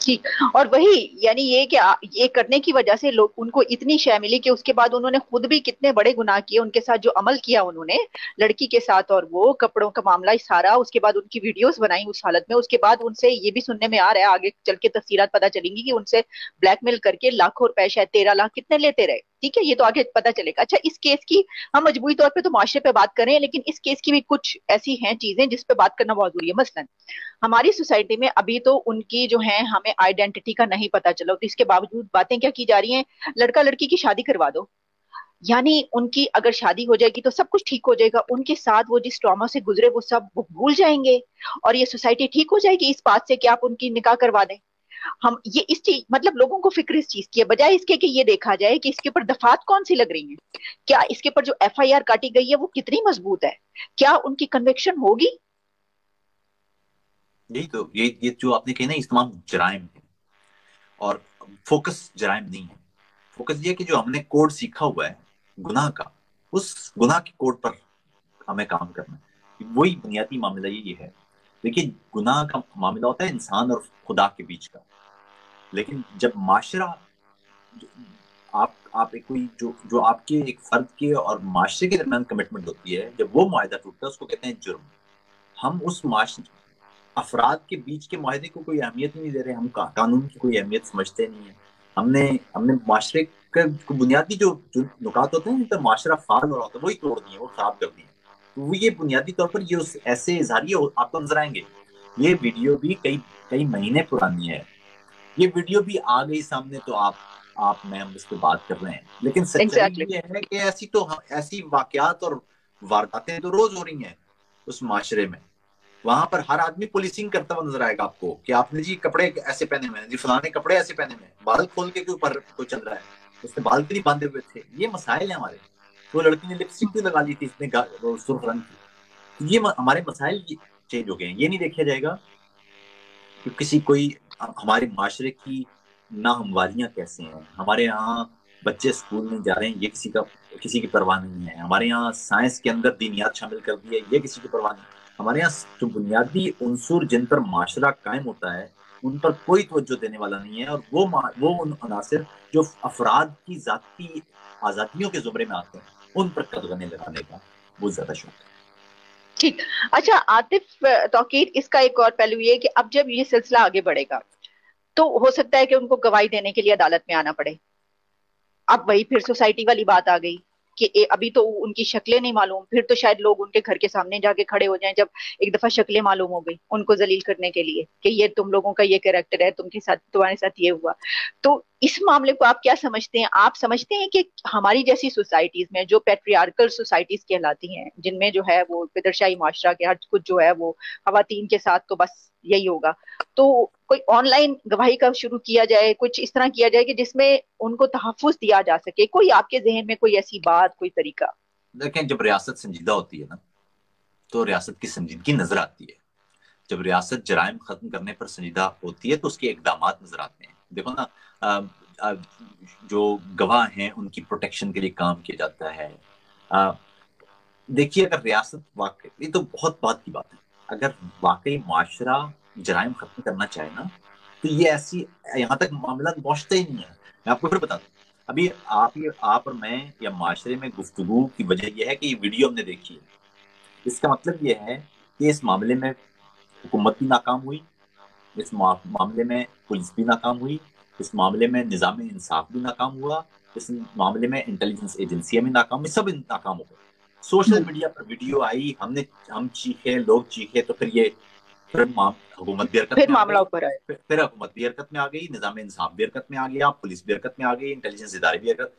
ٹھیک. اور وہی یعنی یہ کہ یہ کرنے کی وجہ سے لوگ ان کو اتنی شے ملی کہ اس کے بعد انہوں نے خود بھی کتنے بڑے گناہ کیے، ان کے ساتھ جو عمل کیا انہوں نے لڑکی کے ساتھ، اور وہ کپڑوں کا معاملہ سارا، اس کے بعد ان کی ویڈیوز بنائی اس حالت میں، اس کے بعد ان سے یہ بھی سننے میں آ رہا ہے، آگے چل کے تفصیلات پتہ چلیں گی کہ ان سے بلیک میل کر کے لاکھوں روپے، شاید 13 لاکھ کتنے لیتے رہے. ٹھیک ہے، یہ تو آگے پتہ چلے گا. اچھا، اس کیس کی ہم مجموعی طور پہ تو معاشرے پہ بات کریں، لیکن اس کیس کی بھی کچھ ایسی ہیں چیزیں جس پہ بات کرنا بہت ضروری ہے. مثلا ہماری سوسائٹی میں ابھی تو ان کی جو ہے ہمیں آئیڈینٹی کا نہیں پتا چلا، تو اس کے باوجود باتیں کیا کی جا رہی ہیں، لڑکا لڑکی کی شادی کروا دو. یعنی ان کی اگر شادی ہو جائے گی تو سب کچھ ٹھیک ہو جائے گا، ان کے ساتھ وہ جس ٹراما سے گزرے وہ سب وہ بھول جائیں گے، اور یہ سوسائٹی ٹھیک ہو جائے گی اس بات سے کہ آپ ان کی نکاح کروا دیں. ہم یہ اس چیز مطلب لوگوں کو فکر اس چیز کی ہے، بجائے اس کے کہ یہ دیکھا جائے کہ اس کے اوپر دفعات کون سی لگ رہی ہیں، کیا اس کے اوپر جو ایف آئی آر کاٹی گئی ہے وہ کتنی مضبوط ہے، کیا ان کی کنوکشن ہوگی. یہی تو یہ جو آپ نے کہا نا، اس تمام جرائم ہیں اور فوکس جرائم نہیں ہے. فوکس یہ کہ جو ہم نے کوڈ سیکھا ہوا ہے گناہ کا، اس گناہ کے کوڈ پر ہمیں کام کرنا ہے. وہی بنیادی معاملہ یہ ہے. دیکھیے، گناہ کا معاملہ ہوتا ہے انسان اور خدا کے بیچ کا، لیکن جب معاشرہ آپ ایک کوئی جو آپ کے ایک فرد کے اور معاشرے کے درمیان کمٹمنٹ ہوتی ہے، جب وہ معاہدہ ٹوٹتا ہے اس کو کہتے ہیں جرم. ہم اس افراد کے بیچ کے معاہدے کو کوئی اہمیت نہیں دے رہے، ہم قانون کی کوئی اہمیت سمجھتے نہیں ہیں. ہم نے معاشرے کے بنیادی جو نکات ہوتے ہیں جن پر معاشرہ فعال ہو رہا ہوتا ہے وہی توڑ دیے، وہ خراب کر دیے. تو وہ یہ بنیادی طور پر یہ ایسے اظہاریہ آپ کو نظر آئیں گے. یہ ویڈیو بھی کئی مہینے پرانی ہے، یہ ویڈیو بھی آ گئی سامنے تو آپ میں ہم اس پہ بات کر رہے ہیں. لیکن سچائی ایگزیکٹلی. یہ ہے کہ ایسی واقعات اور وارداتیں تو روز ہو رہی ہیں اس معاشرے میں. وہاں پر ہر آدمی پولیسنگ کرتا ہوا نظر آئے گا آپ کو کہ آپ نے جی کپڑے ایسے پہنے ہوئے ہیں، جی فلانے کپڑے ایسے پہنے ہوئے ہیں، بال کھول کے اوپر کوئی چل رہا ہے، اس نے بال بھی نہیں باندھے ہوئے تھے. یہ مسائل ہیں ہمارے. وہ لڑکی نے لپسٹک بھی لگا لی تھی اس نے سرخ رنگ کی. یہ ہمارے مسائل چینج ہو گئے ہیں. یہ نہیں دیکھا جائے گا کہ کوئی ہمارے معاشرے کی ناہمواریاں کیسے ہیں. ہمارے یہاں بچے اسکول میں جا رہے ہیں، یہ کسی کی پرواہ نہیں ہے. ہمارے یہاں سائنس کے اندر دینیات شامل کر دی ہے، یہ کسی کی پرواہ نہیں. ہمارے یہاں جو بنیادی عنصر جن پر معاشرہ قائم ہوتا ہے ان پر کوئی توجہ دینے والا نہیں ہے، اور وہ عناصر جو افراد کی ذاتی آزادیوں کے زمرے میں آتے ہیں ان پر قدغنیں لگانے کا بہت زیادہ شوق ہے. ٹھیک. اچھا عاطف، توقیر اس کا ایک اور پہلو یہ کہ اب جب یہ سلسلہ آگے بڑھے گا تو ہو سکتا ہے کہ ان کو گواہی دینے کے لیے عدالت میں آنا پڑے. اب وہی پھر سوسائٹی والی بات آ گئی کہ ابھی تو ان کی شکلیں نہیں معلوم، پھر تو شاید لوگ ان کے گھر کے سامنے جا کے کھڑے ہو جائیں جب ایک دفعہ شکلیں معلوم ہو گئی ان کو ذلیل کرنے کے لیے کہ یہ تم لوگوں کا یہ کریکٹر ہے، تمہارے ساتھ یہ ہوا. تو اس معاملے کو آپ کیا سمجھتے ہیں؟ آپ سمجھتے ہیں کہ ہماری جیسی سوسائٹیز میں جو پیٹریارکل سوسائٹیز کہلاتی ہیں، جن میں جو ہے وہ پدرشاہی معاشرہ کے ہر کچھ جو ہے وہ خواتین کے ساتھ تو بس یہی ہوگا، تو کوئی آن لائن گواہی کا شروع کیا جائے، کچھ اس طرح کیا جائے کہ جس میں ان کو تحفظ دیا جا سکے. کوئی آپ کے ذہن میں کوئی ایسی بات، کوئی طریقہ؟ دیکھیں، جب ریاست سنجیدہ ہوتی ہے نا تو ریاست کی سنجیدگی نظر آتی ہے. جب ریاست جرائم ختم کرنے پر سنجیدہ ہوتی ہے تو اس کے اقدامات نظر آتے ہیں. دیکھو نا، جو گواہ ہیں ان کی پروٹیکشن کے لیے کام کیا جاتا ہے. دیکھیے، اگر ریاست واقعی، یہ تو بہت بات کی بات ہے، اگر واقعی معاشرہ جرائم ختم کرنا چاہے نا تو یہ ایسی یہاں تک معاملات پہنچتے ہی نہیں ہے. میں آپ کو پھر بتا دوں، ابھی آپ اور میں یا معاشرے میں گفتگو کی وجہ یہ ہے کہ یہ ویڈیو ہم نے دیکھی ہے. اس کا مطلب یہ ہے کہ اس معاملے میں حکومت بھی ناکام ہوئی، اس معاملے میں پولیس بھی ناکام ہوئی، اس معاملے میں نظام انصاف بھی ناکام ہوا، اس معاملے میں انٹیلیجنس ایجنسیاں بھی ناکام ہوئی، سب ناکام ہو گئے. سوشل میڈیا پر ویڈیو آئی، ہم چیخے، لوگ چیخے، تو پھر حکومت بھی حرکت پھر میں آ معاملہ گئی. اوپر آئے. پھر حکومت بھی حرکت میں آ گئی، نظام انصاف بھی حرکت میں آ گیا، پولیس بھی حرکت میں آ گئی، انٹیلیجنس ادارے بھی حرکت.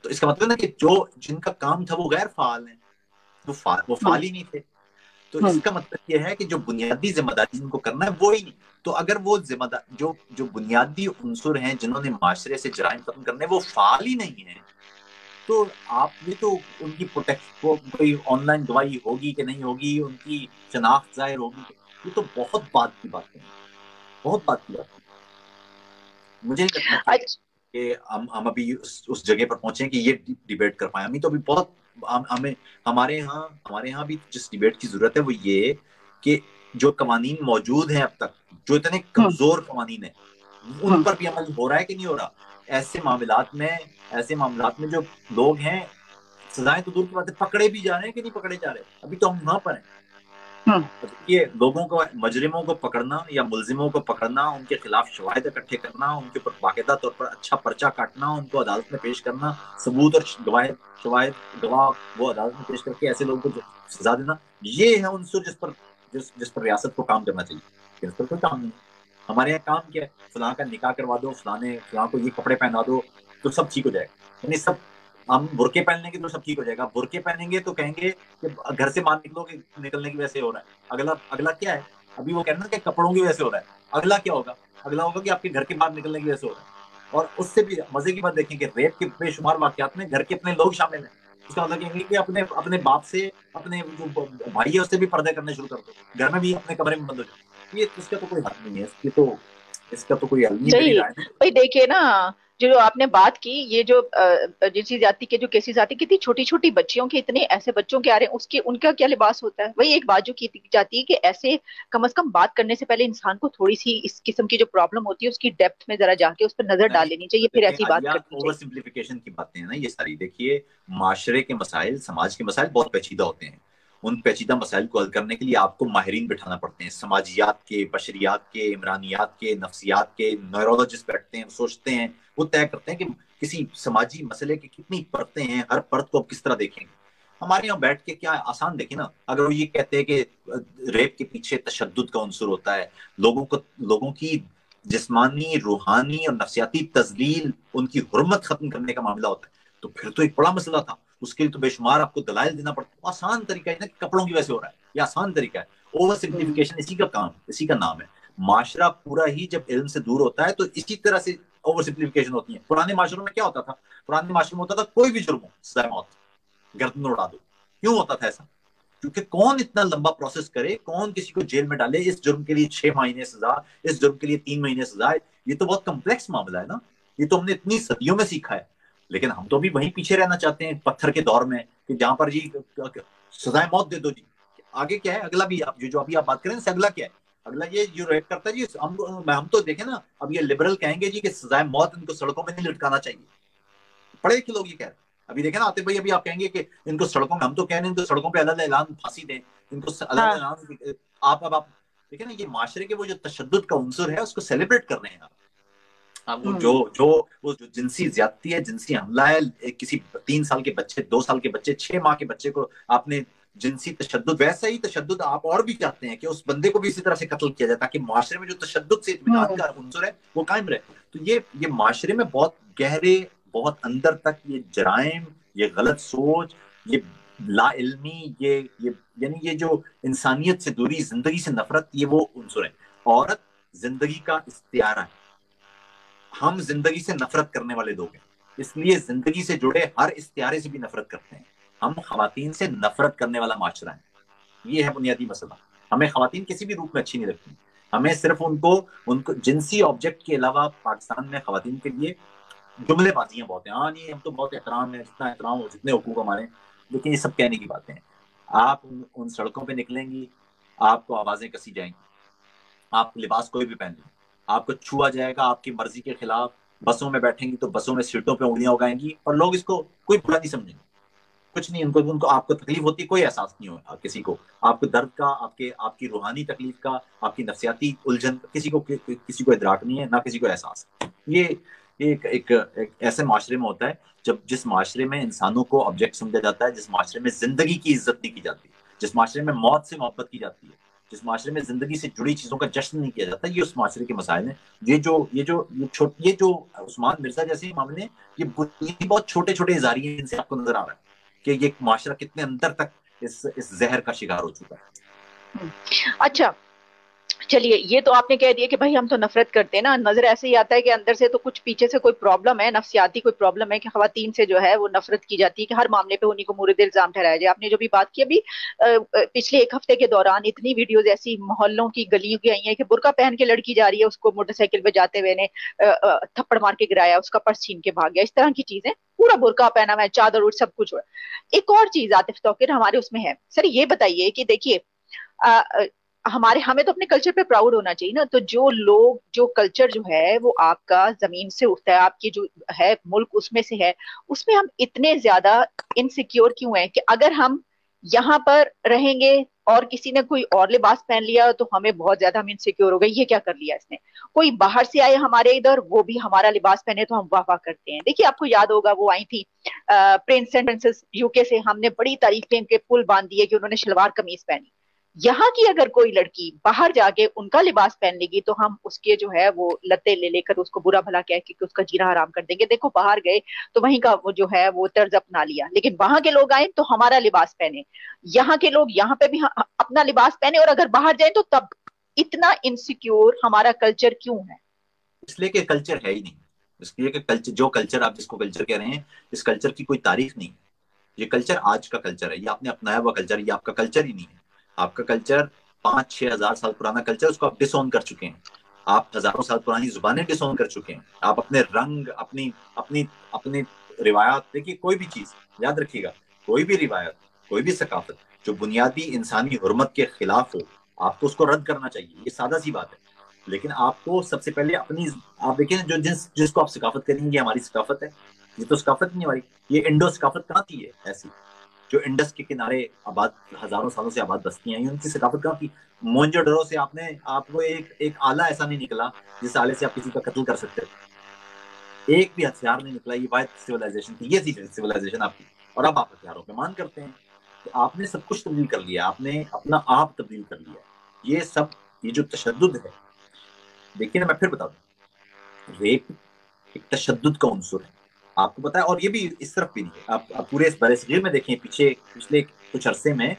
تو اس کا مطلب نا کہ جن کا کام تھا وہ غیر فعال ہیں، وہ فعال ہی نہیں تھے. تو اس کا مطلب یہ ہے کہ جو بنیادی ذمہ داری جن کو کرنا ہے وہی نہیں. تو اگر وہ ذمہ دار جو بنیادی عنصر ہیں جنہوں نے معاشرے سے جرائم ختم کرنے وہ فعال ہی نہیں ہیں، تو آپ یہ تو ان کی کوئی آن لائن گواہی ہوگی کہ نہیں ہوگی، ان کی شناخت ظاہر ہوگی، یہ تو بہت بات کی بات ہے، بہت بات کی بات ہے. مجھے نہیں لگتا کہ ہم ابھی اس جگہ پر پہنچے کہ یہ ڈیبیٹ کر پائیں. ہمیں تو ابھی بہت ہمارے ہاں بھی جس ڈیبیٹ کی ضرورت ہے وہ یہ کہ جو قوانین موجود ہیں اب تک، جو اتنے کمزور قوانین ہیں، ان پر بھی عمل ہو رہا ہے کہ نہیں ہو رہا؟ ایسے معاملات میں جو لوگ ہیں، سزائیں تو دور کی بات ہے، پکڑے بھی جا رہے ہیں کہ نہیں پکڑے جا رہے؟ ابھی تو ہم وہاں پر ہیں. یہ لوگوں کو، مجرموں کو پکڑنا یا ملزموں کو پکڑنا، ان کے خلاف شواہد اکٹھے کرنا، ان کے اوپر باقاعدہ طور پر اچھا پرچہ کاٹنا، ان کو عدالت میں پیش کرنا، ثبوت اور گواہ وہ عدالت میں پیش کر کے ایسے لوگوں کو سزا دینا، یہ ہے عنصر جس پر ریاست کو کام کرنا چاہیے. اس پر کوئی کام نہیں. ہمارے یہاں کام کیا ہے؟ فلاں کا نکاح کروا دو، فلاں کو یہ کپڑے پہنا دو تو سب ٹھیک ہو جائے گا. یعنی سب، ہم برقعے پہن لیں گے تو سب ٹھیک ہو جائے گا. برقعے پہنیں گے تو کہیں گے کہ گھر سے باہر نکلنے کی وجہ سے ہو رہا ہے. اگلا کیا ہے؟ ابھی وہ کہنا کہ کپڑوں کی وجہ سے ہو رہا ہے. اگلا کیا ہوگا؟ اگلا ہوگا کہ آپ کے گھر کے باہر نکلنے کی وجہ سے ہو رہا ہے. اور اس سے بھی مزے کی بات دیکھیں کہ ریپ کے بے شمار واقعات میں گھر کے اپنے لوگ شامل ہیں. اس کا مطلب کہیں گے کہ اپنے باپ سے، اپنے جو بھائی ہے اس سے بھی پردے کرنے شروع کر دو، گھر میں بھی اپنے کمرے میں بند ہو جاؤ. یہ اس کا تو کوئی حل نہیں ہے، اس کا تو کوئی حل نہیں میری صحیح. رائے میں. بھائی دیکھیے نا، جو آپ نے بات کی، یہ جو جنسی زیادتی کے جو کیسز آتے ہیں، کتنی چھوٹی چھوٹی بچیوں کے، اتنے ایسے بچوں کے آ رہے ہیں، ان کا کیا لباس ہوتا ہے؟ وہی ایک بات جو کی جاتی ہے کہ ایسے کم از کم بات کرنے سے پہلے انسان کو تھوڑی سی اس قسم کی جو پرابلم ہوتی ہے اس کی ڈیپتھ میں ذرا جا کے اس پر نظر ڈال نہیں لینی چاہیے، پھر دیکھیں ایسی بات عالیہ، کرنی اوور چاہیے. سمپلیفیکیشن کی باتیں ہیں نا یہ ساری. دیکھیے معاشرے کے مسائل، سماج کے مسائل بہت پیچیدہ ہوتے ہیں. ان پیچیدہ مسائل کو حل کرنے کے لیے آپ کو ماہرین بٹھانا پڑتے ہیں، سماجیات کے، بشریات کے، عمرانیات کے، نفسیات کے نیورولوجسٹ بیٹھتے ہیں، سوچتے ہیں، وہ طے کرتے ہیں کہ کسی سماجی مسئلے کی کتنی پرتیں ہیں، ہر پرت کو آپ کس طرح دیکھیں گے. ہمارے یہاں بیٹھ کے کیا آسان دیکھیں نا. اگر وہ یہ کہتے ہیں کہ ریپ کے پیچھے تشدد کا عنصر ہوتا ہے، لوگوں کی جسمانی، روحانی اور نفسیاتی تذلیل، ان کی حرمت ختم کرنے کا معاملہ ہوتا ہے، تو پھر تو ایک بڑا مسئلہ تھا. اس کے لیے تو بے شمار آپ کو دلائل دینا پڑتا ہے. آسان طریقہ ہے نا کہ کپڑوں کی وجہ سے ہو رہا ہے، یہ آسان طریقہ ہے. اوور سمپلیفیکیشن اسی کا نام ہے. معاشرہ پورا ہی جب علم سے دور ہوتا ہے تو اسی طرح سے اوور سمپلیفیکیشن ہوتی ہے. پرانے معاشروں میں کیا ہوتا تھا؟ پرانے معاشروں میں ہوتا تھا کوئی بھی جرم ہو سزائے موت، گردن اڑا دو. کیوں ہوتا تھا ایسا؟ کیونکہ کون اتنا لمبا پروسیس کرے، کون کسی کو جیل میں ڈالے، اس جرم کے لیے 6 مہینے سزا، اس جرم کے لیے 3 مہینے سزا. یہ تو بہت کمپلیکس معاملہ ہے نا. یہ تو ہم نے اتنی صدیوں میں سیکھا ہے. لیکن ہم تو بھی وہیں پیچھے رہنا چاہتے ہیں، پتھر کے دور میں، کہ جہاں پر جی سزائے موت دے دو جی. آگے کیا ہے؟ اگلا بھی جو ابھی آپ بات کریں نا، اگلا کیا ہے؟ اگلا یہ جو ریپ کرتا ہے جی، ہم تو دیکھیں نا، اب یہ لبرل کہیں گے جی کہ سزائے موت ان کو سڑکوں میں نہیں لٹکانا چاہیے. پڑھے لکھے لوگ یہ کہہ رہے ہیں. ابھی دیکھیں نا آتے بھائی، ابھی آپ کہیں گے کہ ان کو سڑکوں میں، ہم تو کہہ رہے ہیں ان کو سڑکوں پہ علیحدہ اعلان پھانسی دیں، ان کو علیحدہ اعلان. آپ دیکھیں نا، یہ معاشرے کے وہ جو تشدد کا عنصر ہے اس کو سیلیبریٹ کر رہے ہیں آپ. اب وہ جو جنسی زیادتی ہے، جنسی حملہ ہے، کسی 3 سال کے بچے، 2 سال کے بچے، 6 ماہ کے بچے کو آپ نے جنسی تشدد، ویسا ہی تشدد آپ اور بھی چاہتے ہیں کہ اس بندے کو بھی اسی طرح سے قتل کیا جائے تاکہ معاشرے میں جو تشدد سے اطمینان کا عنصر ہے وہ قائم رہے. تو یہ معاشرے میں بہت گہرے، بہت اندر تک یہ جرائم، یہ غلط سوچ، یہ لا علمی، یعنی یہ جو انسانیت سے دوری، زندگی سے نفرت، یہ وہ عنصر ہے. عورت زندگی کا استعارہ ہے. ہم زندگی سے نفرت کرنے والے لوگ ہیں، اس لیے زندگی سے جڑے ہر استعارے سے بھی نفرت کرتے ہیں. ہم خواتین سے نفرت کرنے والا معاشرہ ہے. یہ ہے بنیادی مسئلہ. ہمیں خواتین کسی بھی روپ میں اچھی نہیں لگتی. ہمیں صرف ان کو جنسی آبجیکٹ کے علاوہ پاکستان میں خواتین کے لیے جملے بازیاں بہت ہیں. ہاں نہیں، ہم تو بہت احترام ہے، جتنا احترام ہو، جتنے حقوق ہمارے. لیکن یہ سب کہنے کی باتیں ہیں. آپ ان سڑکوں پہ نکلیں گی، آپ کو آوازیں کسی جائیں گی. آپ لباس کوئی بھی پہن لیں، آپ کو چھوا جائے گا آپ کی مرضی کے خلاف. بسوں میں بیٹھیں گی تو بسوں میں سیٹوں پہ انگلیاں اگائیں گی اور لوگ اس کو کوئی برا نہیں سمجھیں گے. کچھ نہیں، ان کو آپ کو تکلیف ہوتی ہے، کوئی احساس نہیں ہو کسی کو. آپ کو درد کا، آپ کی روحانی تکلیف کا، آپ کی نفسیاتی الجھن، کسی کو ادراک نہیں ہے، نہ کسی کو احساس. یہ ایک ایسے معاشرے میں ہوتا ہے جس معاشرے میں انسانوں کو آبجیکٹ سمجھا جاتا ہے، جس معاشرے میں زندگی کی عزت نہیں کی جاتی، جس معاشرے میں موت سے محبت کی جاتی ہے، جس معاشرے میں زندگی سے جڑی چیزوں کا جشن نہیں کیا جاتا. یہ اس معاشرے کے مسائل ہیں. یہ جو عثمان مرزا جیسے معاملے، یہ بہت چھوٹے چھوٹے اظہاریے ہیں، ان سے آپ کو نظر آ رہا ہے کہ یہ معاشرہ کتنے اندر تک اس زہر کا شکار ہو چکا ہے. اچھا چلیے، یہ تو آپ نے کہہ دیا کہ بھائی ہم تو نفرت کرتے ہیں نا. نظر ایسے ہی آتا ہے کہ اندر سے تو کچھ پیچھے سے کوئی پرابلم ہے، نفسیاتی کوئی پرابلم ہے کہ خواتین سے جو ہے وہ نفرت کی جاتی ہے، کہ ہر معاملے پہ انہیں کو مورد الزام ٹھہرایا جائے. آپ نے جو بھی بات کی ابھی پچھلے 1 ہفتے کے دوران اتنی ویڈیوز ایسی محلوں کی گلیوں کی آئی ہیں کہ برقع پہن کے لڑکی جا رہی ہے، اس کو موٹر سائیکل پہ جاتے ہوئے نے تھپڑ مار کے گرایا، اس کا پرس چھین کے بھاگ گیا. اس طرح کی چیزیں، پورا برقع پہنا ہوا ہے، چادر اور سب کچھ ہوا ہے. ایک اور چیز عاطف توقیر ہمارے اس میں ہے سر، یہ بتائیے کہ دیکھیے ہمیں تو اپنے کلچر پہ پراؤڈ ہونا چاہیے نا. تو جو کلچر جو ہے وہ آپ کا زمین سے اٹھتا ہے, آپ کی جو ہے ملک اس میں سے ہے, اس میں ہم اتنے زیادہ انسیکیور کیوں ہیں کہ اگر ہم یہاں پر رہیں گے اور کسی نے کوئی اور لباس پہن لیا تو ہمیں بہت زیادہ ہم انسیکیور ہو گئے, یہ کیا کر لیا اس نے. کوئی باہر سے آئے ہمارے ادھر, وہ بھی ہمارا لباس پہنے تو ہم واہ واہ کرتے ہیں. دیکھیے آپ کو یاد ہوگا وہ آئی تھی پرنس اینڈ پرنسس یو کے سے, ہم نے بڑی تعریف کی ان کے پل باندھ دیے کہ انہوں نے شلوار قمیض پہنی. یہاں کی اگر کوئی لڑکی باہر جا کے ان کا لباس پہن لے گی تو ہم اس کے جو ہے وہ لتے لے لے کر اس کو برا بھلا کہہ کے اس کا جینا حرام کر دیں گے. دیکھو باہر گئے تو وہیں کا وہ جو ہے وہ طرز اپنا لیا, لیکن وہاں کے لوگ آئے تو ہمارا لباس پہنے, یہاں کے لوگ یہاں پہ بھی اپنا لباس پہنے, اور اگر باہر جائیں تو تب اتنا انسیکیور ہمارا کلچر کیوں ہے؟ اس لیے کہ کلچر ہے ہی نہیں. اس لیے کہ کلچر, جو کلچر آپ جس کو کلچر کہہ رہے ہیں, اس کلچر کی کوئی تاریخ نہیں. یہ کلچر آج کا کلچر ہے, یہ آپ نے اپنایا ہوا کلچر, یہ آپ کا کلچر ہی نہیں ہے. آپ کا کلچر 5,000-6,000 سال پرانا کلچر, اس کو آپ ڈس اون کر چکے ہیں. آپ ہزاروں سال پرانی زبانیں ڈس اون کر چکے ہیں. آپ اپنے رنگ, اپنی روایات, دیکھیے کوئی بھی چیز یاد رکھیے گا, کوئی بھی روایت, کوئی بھی ثقافت جو بنیادی انسانی حرمت کے خلاف ہو, آپ کو اس کو رد کرنا چاہیے. یہ سادہ سی بات ہے. لیکن آپ کو سب سے پہلے آپ دیکھیں جو جس کو آپ ثقافت کریں گے, ہماری ثقافت ہے, یہ تو ثقافت نہیں ہماری. یہ انڈو ثقافت کہاں تھی؟ ہے ایسی جو انڈس کے کنارے آباد ہزاروں سالوں سے آباد بستیاں ہیں, ان کی ثقافت کہاں تھی؟ مونجو ڈرو سے آپ کو ایک آلہ ایسا نہیں نکلا جس آلے سے آپ کسی کا قتل کر سکتے ہو. ایک بھی ہتھیار نہیں نکلا. یہ واحد سیولائزیشن تھی, یہ تھی سیولائزیشن آپ کی. اور اب آپ ہتھیاروں پہ مان کرتے ہیں. تو آپ نے سب کچھ تبدیل کر لیا, آپ نے اپنا آپ تبدیل کر لیا. یہ جو تشدد ہے, دیکھیے نا میں پھر بتا دوں, ریپ ایک تشدد کا عنصر ہے, آپ کو پتا ہے. اور یہ بھی اس طرف بھی نہیں ہے. آپ پورے اس برصغیر میں دیکھیں, پچھلے کچھ عرصے میں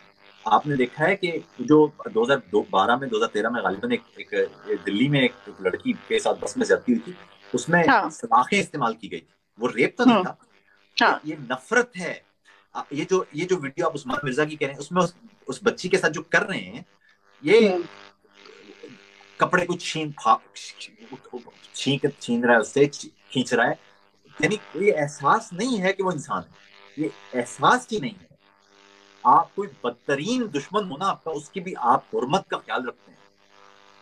آپ نے دیکھا ہے کہ جو 2012 میں 2013 میں غالباً ایک دلی میں ایک لڑکی کے ساتھ بس میں زیادتی ہوئی تھی, اس میں ہاں. سلاخیں استعمال کی گئی تھی. وہ ریپ تو نہیں تھا. ہاں. یہ نفرت ہے. یہ جو ویڈیو آپ عثمان مرزا کی کہہ رہے ہیں, اس میں اس بچی کے ساتھ جو کر رہے ہیں, یہ کپڑے کو چھین رہا ہے, اس سے کھینچ رہا ہے. یعنی کوئی احساس نہیں ہے کہ وہ انسان ہے. یہ احساس ہی نہیں ہے. آپ کوئی بدترین دشمن ہونا آپ کا, اس کی بھی آپ حرمت کا خیال رکھتے ہیں,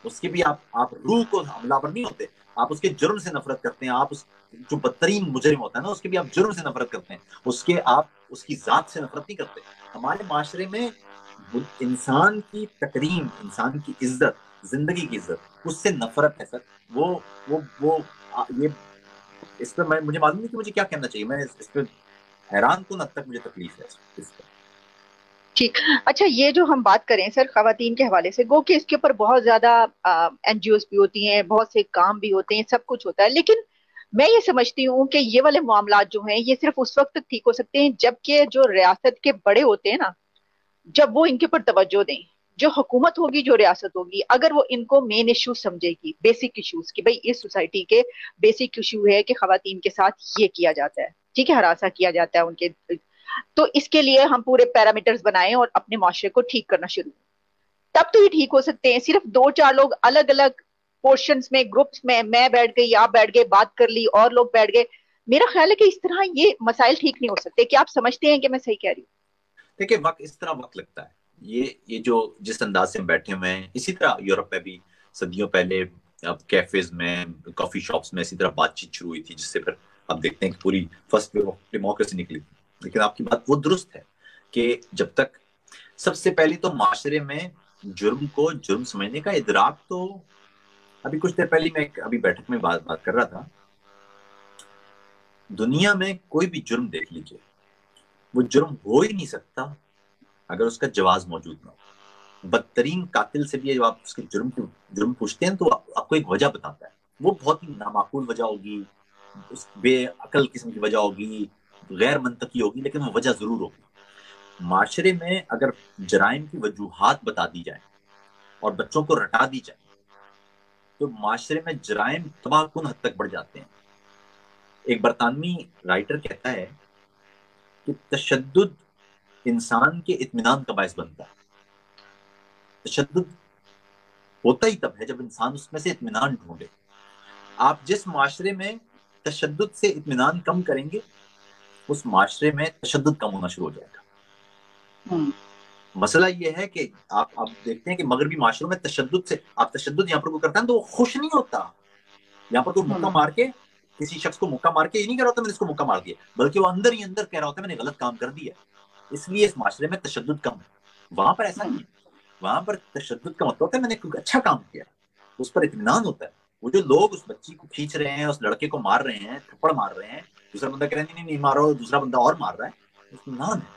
اس کی بھی آپ روح کو حملہ پر نہیں ہوتے, آپ اس کے جرم سے نفرت کرتے ہیں. آپ جو بدترین مجرم ہوتا ہے نا, اس کے بھی آپ جرم سے نفرت کرتے ہیں, آپ اس کی ذات سے نفرت نہیں کرتے. ہمارے معاشرے میں انسان کی تکریم, انسان کی عزت, زندگی کی عزت, اس سے نفرت ہے سر. یہ اس پہ مجھے معلوم نہیں کہ مجھے کیا کہنا چاہیے. میں اس پہ حیران کن حد تک مجھے تکلیف ہے اس پہ. ٹھیک. اچھا, یہ جو ہم بات کریں سر خواتین کے حوالے سے, گو کہ اس کے اوپر بہت زیادہ این جی اوز بھی ہوتی ہیں, بہت سے کام بھی ہوتے ہیں, سب کچھ ہوتا ہے, لیکن میں یہ سمجھتی ہوں کہ یہ والے معاملات جو ہیں یہ صرف اس وقت تک ٹھیک ہو سکتے ہیں جبکہ جو ریاست کے بڑے ہوتے ہیں نا, جب وہ ان کے اوپر توجہ دیں. جو حکومت ہوگی, جو ریاست ہوگی, اگر وہ ان کو مین ایشو سمجھے گی, بیسک ایشوز, کہ بھئی اس سوسائٹی کے بیسک ایشو ہے کہ خواتین کے ساتھ یہ کیا جاتا ہے, ٹھیک ہے, ہراساں کیا جاتا ہے ان کے, تو اس کے لیے ہم پورے پیرامیٹرز بنائیں اور اپنے معاشرے کو ٹھیک کرنا شروع, تب تو یہ ٹھیک ہو سکتے ہیں. صرف 2-4 لوگ الگ الگ پورشنز میں, گروپس میں بیٹھ گئی, آپ بیٹھ گئے, بات کر لی, اور لوگ بیٹھ گئے. میرا خیال ہے کہ اس طرح یہ مسائل ٹھیک نہیں ہو سکتے. کیا آپ سمجھتے ہیں کہ میں صحیح کہہ رہی ہوں؟ دیکھیں اس طرح وقت لگتا ہے. یہ جو جس انداز سے ہم بیٹھے ہوئے ہیں, اسی طرح یورپ میں بھی صدیوں پہلے اب کیفیز میں, کافی شاپس میں اسی طرح بات چیت شروع ہوئی تھی, جس سے پھر آپ دیکھتے ہیں کہ پوری فرسٹ ڈیموکریسی نکلی. لیکن آپ کی بات وہ درست ہے کہ جب تک سب سے پہلی تو معاشرے میں جرم کو جرم سمجھنے کا ادراک, تو ابھی کچھ دیر پہلے میں ابھی بیٹھک میں بات کر رہا تھا, دنیا میں کوئی بھی جرم دیکھ لیجئے, وہ جرم ہو ہی نہیں سکتا اگر اس کا جواز موجود نہ ہو. بدترین قاتل سے بھی جب آپ اس کے جرم پوچھتے ہیں تو آپ کو ایک وجہ بتاتا ہے. وہ بہت ہی نامعقول وجہ ہوگی, اس بے عقل قسم کی وجہ ہوگی, غیر منطقی ہوگی, لیکن وہ وجہ ضرور ہوگی. معاشرے میں اگر جرائم کی وجوہات بتا دی جائیں اور بچوں کو رٹا دی جائیں تو معاشرے میں جرائم تباہ کن حد تک بڑھ جاتے ہیں. ایک برطانوی رائٹر کہتا ہے کہ تشدد انسان کے اطمینان کا باعث بنتا ہے. تشدد ہوتا ہی تب ہے جب انسان اس میں سے اطمینان ڈھونڈے. آپ جس معاشرے میں تشدد سے اطمینان کم کریں گے, اس معاشرے میں تشدد کم ہونا شروع ہو جائے گا. مسئلہ یہ ہے کہ آپ دیکھتے ہیں کہ مغربی معاشروں میں تشدد سے آپ تشدد یہاں پر کوئی کرتا ہے تو وہ خوش نہیں ہوتا. یہاں پر کوئی مکہ مار کے کسی شخص کو مکہ مار کے یہ نہیں کہہ رہا ہوتا میں نے اس کو مکہ مار دیا, بلکہ وہ اندر ہی اندر کہہ رہا ہوتا ہے میں نے غلط کام کر دیا. اس لیے اس معاشرے میں تشدد کم ہے. وہاں پر ایسا نہیں ہے. وہاں پر تشدد کا مطلب ہوتا ہے میں نے کوئی اچھا کام کیا, اس پر اطمینان ہوتا ہے. وہ جو لوگ اس بچی کو کھینچ رہے ہیں, اس لڑکے کو مار رہے ہیں, تھپڑ مار رہے ہیں, دوسرا بندہ کہہ رہا ہے نہیں مارو, دوسرا بندہ اور مار رہا ہے, اطمینان ہے,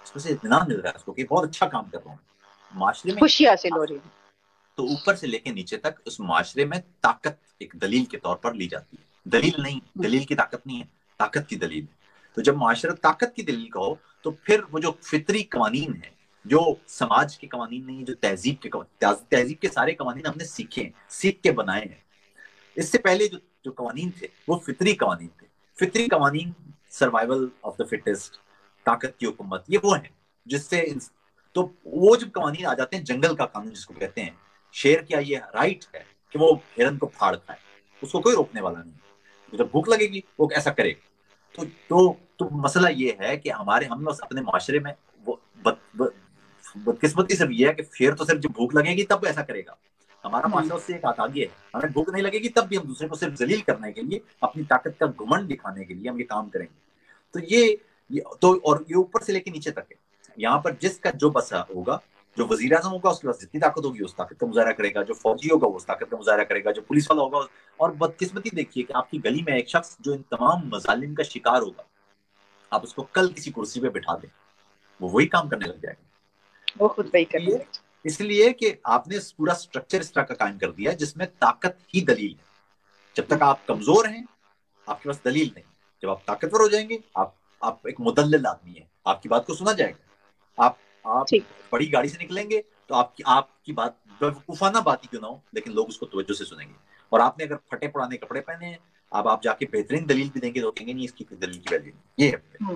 اس میں سے اطمینان مل رہا ہے اس کو کہ بہت اچھا کام کر رہا ہوں. معاشرے میں خوشی حاصل ہو رہی ہے. تو اوپر سے لے کے نیچے تک اس معاشرے میں طاقت ایک دلیل کے طور پر لی جاتی ہے. دلیل نہیں, دلیل کی طاقت نہیں ہے, طاقت کی دلیل. تو جب معاشرہ طاقت کی دلیل کا ہو تو پھر وہ جو فطری قوانین ہیں, جو سماج کے قوانین نہیں, جو تہذیب کے تہذیب کے سارے قوانین ہم نے سیکھے ہیں, سیکھ کے بنائے ہیں. اس سے پہلے جو قوانین تھے وہ فطری قوانین تھے. فطری قوانین سروائیول آف دا فٹسٹ, طاقت کی حکومت, یہ وہ ہیں جس سے تو وہ جب قوانین آ جاتے ہیں, جنگل کا قانون جس کو کہتے ہیں, شیر کیا یہ رائٹ ہے کہ وہ ہرن کو پھاڑ کھائے, اس کو کوئی روکنے والا نہیں. جب بھوک لگے گی وہ ایسا کرے گا. تو مسئلہ یہ ہے کہ ہم اپنے معاشرے میں وہ بدقسمتی صرف یہ ہے کہ پھر تو صرف جب بھوک لگے گی تب ایسا کرے گا. ہمارا معاشرہ اس سے ایک آگے ہے, ہمیں بھوک نہیں لگے گی تب بھی ہم دوسرے کو صرف ذلیل کرنے کے لیے, اپنی طاقت کا گھمنڈ دکھانے کے لیے ہم یہ کام کریں گے. تو یہ اوپر سے لے کے نیچے تک ہے. یہاں پر جس کا جو بسا ہوگا, جو وزیر اعظم ہوگا اس کے پاس جتنی طاقت ہوگی اس طاقت کا مظاہرہ کرے گا, جو فوجی ہوگا وہ اس طاقت کا مظاہرہ کرے گا, جو پولیس والا ہوگا. اور بدقسمتی دیکھیے کہ آپ کی گلی میں ایک شخص جو ان تمام مظالم کا شکار ہوگا, آپ اس کو کل کسی کرسی پہ بٹھا دیں, وہ وہی کام کرنے لگ جائے گا. وہ خود وہی کرنے لگ جائے. اس لیے کہ آپ نے پورا سٹرکچر اس طرح کا قائم کر دیا جس میں طاقت ہی دلیل ہے. جب تک آپ کمزور ہیں آپ کے پاس دلیل نہیں. جب آپ طاقتور ہو جائیں گے, آپ ایک مدلل آدمی ہیں, آپ کی بات کو سنا جائے گا. آپ بڑی گاڑی سے نکلیں گے تو آپ کی بات بیوقوفانہ بات ہی کیوں نہ ہو, لیکن لوگ اس کو توجہ سے سنیں گے. اور آپ نے اگر پھٹے پرانے کپڑے پہنے ہیں, آپ جا کے بہترین دلیل بھی دیں گے تو کہیں گے نہیں اس کی دلیل کی ویلیو نہیں. یہ ہے.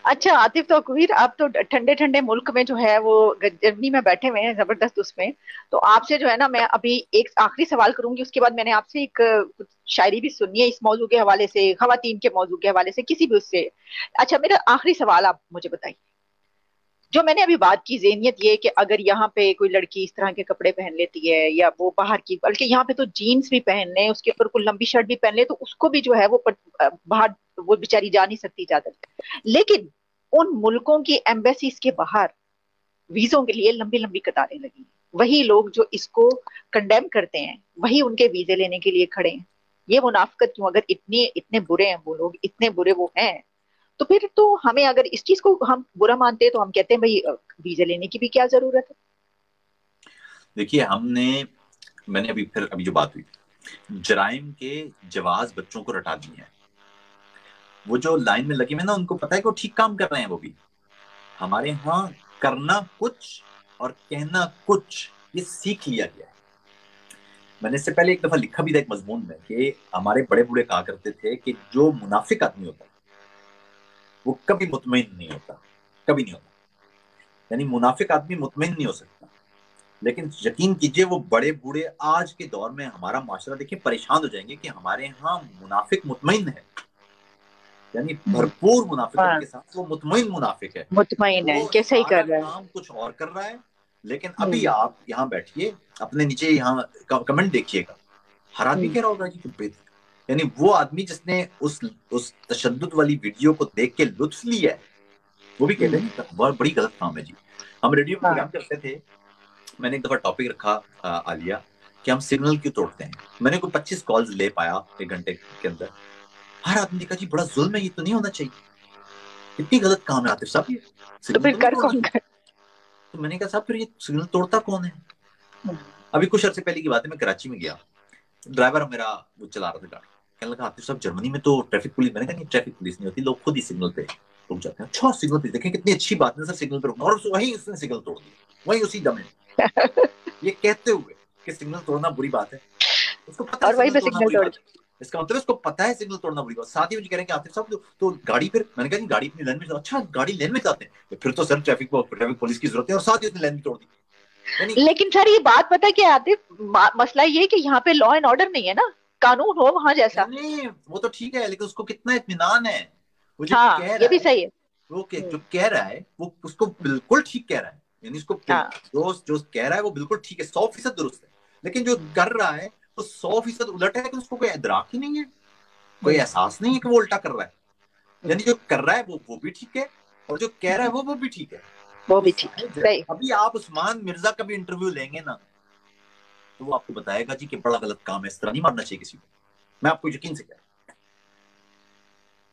اچھا عاطف توقیر, آپ تو ٹھنڈے ٹھنڈے ملک میں جو ہے وہ جرمنی میں بیٹھے ہوئے ہیں زبردست اس میں, تو آپ سے جو ہے نا میں ابھی ایک آخری سوال کروں گی, اس کے بعد میں نے آپ سے ایک شاعری بھی سنی ہے اس موضوع کے حوالے سے, خواتین کے موضوع کے حوالے سے, کسی بھی اس سے. اچھا میرا آخری سوال آپ مجھے بتائیے, جو میں نے ابھی بات کی ذہنیت یہ کہ اگر یہاں پہ کوئی لڑکی اس طرح کے کپڑے پہن لیتی ہے, یا وہ باہر کی, بلکہ یہاں پہ تو جینس بھی پہن لیں, اس کے اوپر کوئی لمبی شرٹ بھی پہن لے, تو اس کو بھی جو ہے وہ باہر وہ بیچاری جا نہیں سکتی اجازت. لیکن ان ملکوں کی ایمبیسیز کے باہر ویزوں کے لیے لمبی لمبی قطاریں لگی. وہی لوگ جو اس کو کنڈیم کرتے ہیں وہی ان کے ویزے لینے کے لیے کھڑے ہیں. یہ منافقت کیوں؟ اگر اتنے برے ہیں وہ لوگ, اتنے برے وہ ہیں, تو پھر تو ہمیں اگر اس چیز کو ہم برا مانتے ہیں تو ہم کہتے ہیں بھائی ویزے لینے کی بھی کیا ضرورت ہے. دیکھیے میں نے ابھی جو بات ہوئی, جرائم کے جواز بچوں کو رٹا دیے ہیں. وہ جو لائن میں لگے ہوئے نا ان کو پتا ہے کہ وہ ٹھیک کام کر رہے ہیں. وہ بھی ہمارے ہاں کرنا کچھ اور کہنا کچھ یہ سیکھ لیا گیا ہے. میں نے اس سے پہلے ایک دفعہ لکھا بھی تھا ایک مضمون میں کہ ہمارے بڑے بوڑھے کہا کرتے تھے کہ جو منافق آدمی ہوتا ہے وہ کبھی مطمئن نہیں ہوتا, کبھی نہیں ہوتا. یعنی منافق آدمی مطمئن نہیں ہو سکتا. لیکن یقین کیجئے وہ بڑے بوڑھے آج کے دور میں ہمارا معاشرہ دیکھیں پریشان ہو جائیں گے کہ ہمارے ہاں منافق مطمئن ہے. یعنی بھرپور منافقت کے ساتھ وہ مطمئن منافق ہے, مطمئن ہے وہ کہ صحیح سارا کر رہا ہے. کام کچھ اور کر رہا ہے. لیکن ابھی آپ یہاں بیٹھیے, اپنے نیچے یہاں کمنٹ دیکھیے گا, ہر آدمی کہہ رہا ہوگا کہ یعنی وہ آدمی جس نے اس تشدد والی ویڈیو کو دیکھ کے لطف لیا ہے وہ بھی کہتے ہیں بہت بڑی غلط کام ہے جی. ہم ریڈیو میں پروگرام کرتے تھے, میں نے ایک دفعہ ٹاپک رکھا عالیہ کہ ہم سگنل کیوں توڑتے ہیں. میں نے کوئی 25 کالز لے پایا ایک گھنٹے کے اندر. ہر آدمی نے کہا جی بڑا ظلم ہے, یہ تو نہیں ہونا چاہیے, اتنی غلط کام ہے عاطف صاحب, یہ سگنل تو نہیں توڑنا چاہیے. تو میں نے کہا صاحب پھر یہ سگنل توڑتا کون ہے. ابھی کچھ عرصے پہلے کی بات ہے, میں کراچی میں گیا, ڈرائیور میرا وہ چلا رہا تھا گاڑی, کہنے لگا عاطف صاحب جرمنی میں تو ٹریفک پولیس. میں نے کہا نہیں ٹریفک پولیس نہیں ہوتی, لوگ خود ہی سگنل پہ رک جاتے ہیں. اچھا سگنل پہ دیکھیں کتنی اچھی بات ہے سر, سگنل پہ رکنا, اور وہیں اس نے سگنل توڑ دیا, وہیں اسی دم میں, یہ کہتے ہوئے کہ سگنل توڑنا بری بات ہے. اس کو پتا ہے سگنل توڑنا بری بات ہے, اس کا مطلب اس کو پتا ہے سگنل توڑنا بری بات. ساتھ ہی مجھے کہہ رہے ہیں کہ عاطف صاحب تو گاڑی پھر, میں نے کہا نہیں گاڑی اپنی لین میں, اچھا گاڑی لین میں جاتے ہیں پھر تو سر ٹریفک پولیس کی ضرورت ہے, اور ساتھ ہی اس نے لین بھی توڑ دی. لیکن سر یہ بات پتا کیا عاطف, مسئلہ یہ کہ یہاں پہ لا اینڈ آرڈر نہیں ہے نا, قانون ہو وہاں جیسا. نہیں وہ تو ٹھیک ہے, لیکن اس کو کتنا اطمینان ہے, وہ جو ہاں کہہ یہ رہا بھی ہے صحیح ہے. وہ جو کہہ رہا ہے وہ اس کو بالکل ٹھیک کہہ رہا ہے، یعنی اس کو جو کہہ رہا ہے وہ بالکل ٹھیک ہے، 100% درست ہے، لیکن جو کر رہا ہے وہ 100% الٹ ہے، کہ اس کو کوئی ادراک ہی نہیں ہے، کوئی احساس نہیں ہے کہ وہ الٹا کر رہا ہے، یعنی جو کر رہا ہے وہ بھی ٹھیک ہے اور جو کہہ رہا ہے وہ بھی ٹھیک ہے، وہ بھی ٹھیک ہے۔ ابھی آپ عثمان مرزا کا بھی انٹرویو لیں گے نا تو وہ آپ کو بتائے گا جی کہ بڑا غلط کام ہے، اس طرح نہیں مارنا چاہیے کسی کو، میں آپ کو یقین سے کہہ رہا ہوں،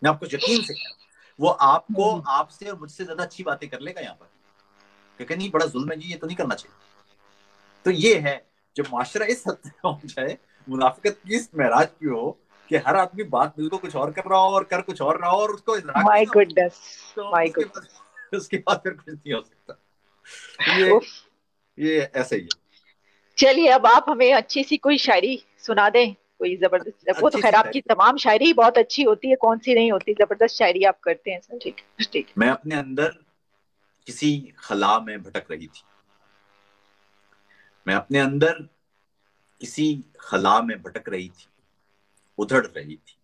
میں آپ کو یقین سے کہہ رہا ہوں، وہ آپ کو آپ سے اور مجھ سے زیادہ اچھی باتیں کر لے گا یہاں پر کہ نہیں بڑا ظلم ہے جی، یہ تو نہیں کرنا چاہیے۔ تو یہ ہے جب معاشرہ اس حد تک پہنچ جائے، منافقت کی اس معراج کی ہو کہ ہر آدمی بات بالکل کچھ اور کر رہا ہو اور کر کچھ اور رہا ہو اور اس کو ادراک نہیں ہو، تو اس کے بعد پھر کچھ نہیں ہو سکتا۔ یہ ایسا ہی ہے۔ چلیے اب آپ ہمیں اچھی سی کوئی شاعری سنا دیں، کوئی زبردست، وہ تو خیر آپ کی تمام شاعری بہت اچھی ہوتی ہے، کون سی نہیں ہوتی، زبردست شاعری آپ کرتے ہیں سر۔ ٹھیک ٹھیک۔ میں اپنے اندر کسی خلا میں بھٹک رہی تھی، میں اپنے اندر کسی خلا میں بھٹک رہی تھی، ادھڑ رہی تھی،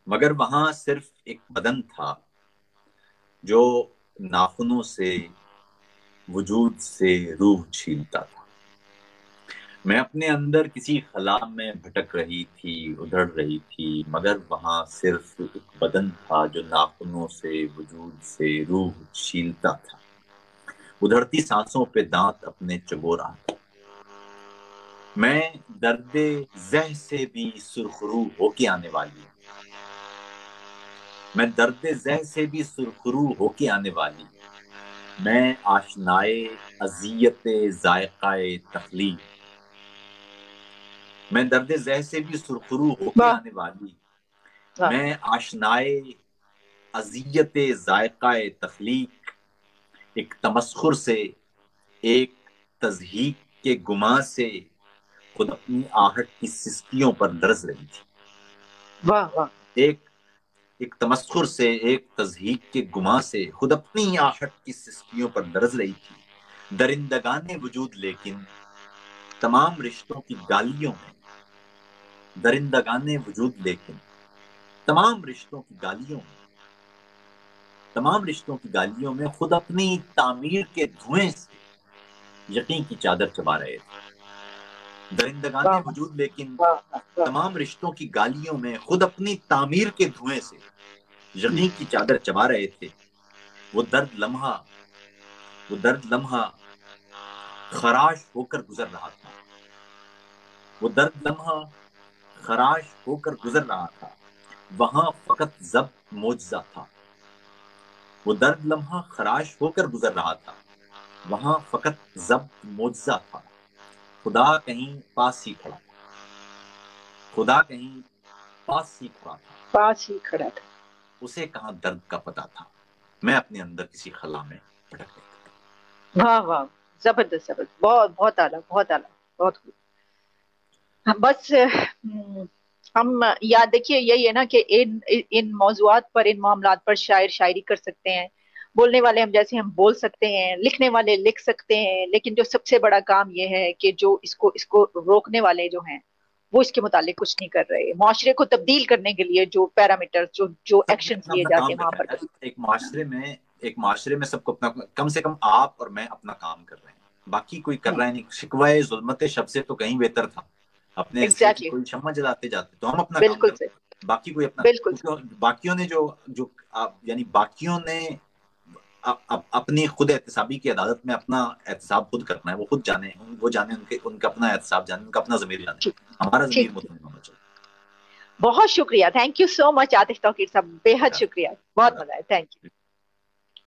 مگر وہاں صرف ایک بدن تھا جو ناخنوں سے وجود سے روح چھیلتا تھا۔ میں اپنے اندر کسی خلا میں بھٹک رہی تھی، ادھڑ رہی تھی، مگر وہاں صرف ایک بدن تھا جو ناخنوں سے وجود سے روح چھیلتا تھا۔ ادھڑتی سانسوں پہ دانت اپنے چبو رہا تھا۔ میں درد زہ سے بھی سرخرو ہو کے آنے والی ہوں، میں درد زہ سے بھی سرخرو ہو کے آنے والی، میں آشنائے اذیت ذائقہ تخلیق، میں درد زہ سے بھی سرخرو ہو کے آنے والی، میں آشنائے اذیت ذائقہ تخلیق، ایک تمسخر سے، ایک تضحیک کے گماں سے خود اپنی آہٹ کی سسکیوں پر لرز رہی تھی۔ واہ واہ۔ ایک تمسخر سے، ایک تضحیک کے گماں سے خود اپنی آہٹ کی سسکیوں پر لرز رہی تھی۔ درندگان وجود لیکن تمام رشتوں کی گالیوں میں، درندگان وجود لیکن تمام رشتوں کی گالیوں میں، تمام رشتوں کی گالیوں میں خود اپنی تعمیر کے دھوئیں سے یقین کی چادر چبا رہے تھے۔ درندگان وجود لیکن تمام رشتوں کی گالیوں میں خود اپنی تعمیر کے دھوئیں سے یقین کی چادر چبا رہے تھے۔ وہ درد لمحہ خراش ہو کر گزر رہا تھا، وہ درد لمحہ خراش ہو کر گزر رہا تھا، وہاں فقط ضبط معجزہ تھا۔ وہ درد لمحہ خراش ہو کر گزر رہا تھا، وہاں فقط ضبط معجزہ تھا۔ خدا کہیں پاس ہی کھڑا تھا، خدا کہیں پاس ہی کھڑا تھا، اسے کہاں درد کا پتہ تھا۔ میں اپنے اندر کسی خلا میں بھٹک رہی تھی۔ واہ واہ، زبردست زبردست، بہت بہت اعلیٰ، بہت اعلیٰ، بہت خوب۔ بس ہم یاد دیکھیے یہی ہے نا کہ ان موضوعات پر، ان معاملات پر شاعر شاعری کر سکتے ہیں، بولنے والے ہم بول سکتے ہیں، لکھنے والے لکھ سکتے ہیں، لیکن جو سب سے بڑا کام یہ ہے کہ جو اس کو روکنے والے جو ہیں وہ اس کے متعلق کچھ نہیں کر رہے۔ معاشرے کو تبدیل کرنے کے لیے جو پیرامیٹر، جو ایکشن لیے جاتے ہیں وہاں پر ایک معاشرے میں سب کو اپنا، کم سے کم آپ اور میں اپنا کام کر رہے ہیں، باقی کوئی کر رہا ہے نہیں۔ شکوہ ظلمت شب سے تو کہیں بہتر تھا، اپنے کوئی شمع جلاتے جاتے تو ہم اپنا کام کرتے، باقی کوئی اپنا، باقیوں نے یعنی باقیوں نے اپنی خود احتسابی کی عدالت میں اپنا احتساب خود کرنا ہے، وہ خود جانے، وہ جانے ان کا اپنا احتساب جانے، ان کا اپنا ضمیر جانے، ہمارا ضمیر مطمئن ہونا چاہیے۔ بہت شکریہ، تھینک یو سو مچ عاطف توقیر صاحب، بے حد شکریہ، بہت مزہ آیا، تھینک یو۔